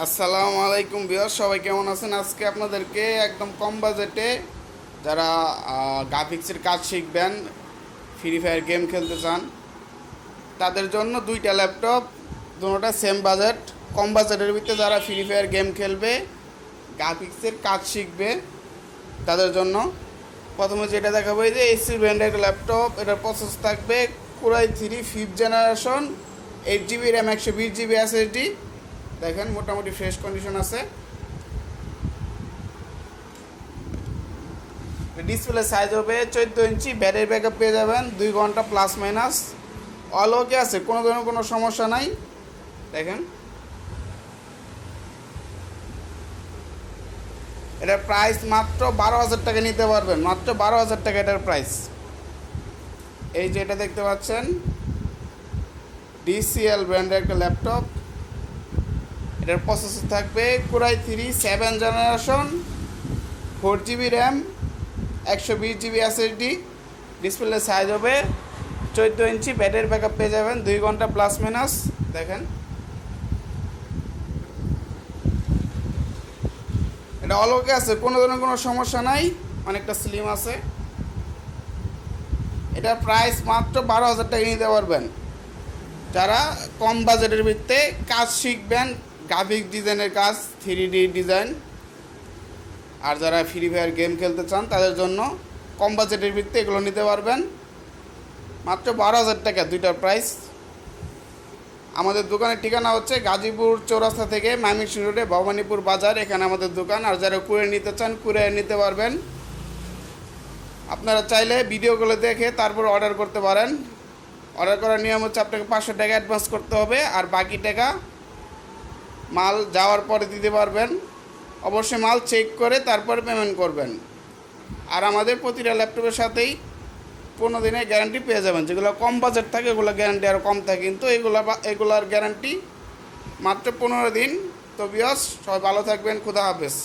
আসসালামু আলাইকুম ভিউয়ার্স, সবাই কেমন আছেন? আজকে আপনাদেরকে একদম কম বাজেটে যারা গ্রাফিক্সের কাজ শিখবেন, ফ্রি ফায়ার গেম খেলতে চান, তাদের জন্য দুইটা ল্যাপটপ, দুটোটা সেম বাজেট। কম বাজেটের ভিতরে যারা ফ্রি ফায়ার গেম খেলবে, গ্রাফিক্সের কাজ শিখবে, তাদের জন্য প্রথমে যেটা দেখাবো, এই যে এসি ব্র্যান্ডের ল্যাপটপ। এটার প্রসেস থাকবে core i 3 5th generation, 8 GB RAM, 120 GB SSD। দেখেন মোটামুটি ফ্রেশ কন্ডিশন আছে। ডিসপ্লে সাইজ হবে 14 ইঞ্চি। ব্যাটারি ব্যাকআপ পেয়ে যাবেন 2 ঘন্টা প্লাস মাইনাস। অল ওকে আছে, কোনো ধরনের কোনো সমস্যা নাই। দেখেন এটার প্রাইস মাত্র 12,000 টাকা নিতে পারবেন, মাত্র 12,000 টাকা এটার প্রাইস। এই যে এটা দেখতে পাচ্ছেন, ডিসিএল ব্র্যান্ডের একটা ল্যাপটপ। এটার প্রসেসর থাকবে core i 3 7th generation, 4 GB RAM, 120 GB SSD। Display size হবে 14 ইঞ্চি। ব্যাটারি ব্যাকআপ পেয়ে যাবেন 2 ঘন্টা প্লাস মাইনাস। দেখেন এটা অল ওকে আছে, কোনো ধরনের কোনো সমস্যা নাই, অনেকটা স্লিম আছে। এটার প্রাইস মাত্র 12,000 টাকা নিতে পারবেন। যারা কম বাজেটের ভিত্তিতে কাজ শিখবেন, গ্রাফিক ডিজাইনের কাজ, 3D ডিজাইন, আর যারা ফ্রি ফায়ার গেম খেলতে চান তাদের জন্য কম বাজেটের ভিত্তিতে এগুলো নিতে পারবেন। মাত্র 12,000 টাকা দুইটার প্রাইস। আমাদের দোকানের ঠিকানা হচ্ছে গাজীপুর চৌরাস্তা থেকে ময়মনসিংহ রোডে ভবানীপুর বাজার, এখানে আমাদের দোকান। আর যারা কুরিয়ার নিতে চান কুরিয়ার নিতে পারবেন। আপনারা চাইলে ভিডিওগুলো দেখে তারপর অর্ডার করতে পারেন। অর্ডার করার নিয়ম হচ্ছে আপনাকে 500 টাকা অ্যাডভান্স করতে হবে, আর বাকি টাকা মাল যাওয়ার পরে দিতে পারবেন। অবশ্যই মাল চেক করে তারপরে পেমেন্ট করবেন। আর আমাদের প্রতিটা ল্যাপটপের সাথেই 15 দিনের গ্যারান্টি পেয়ে যাবেন। যেগুলো কম বাজেট থাকে এগুলো গ্যারান্টি আরও কম থাকে, কিন্তু এগুলার গ্যারান্টি মাত্র 15 দিন। তো ভিউয়ার্স, সবাই ভালো থাকবেন, খুদা হাফেজ।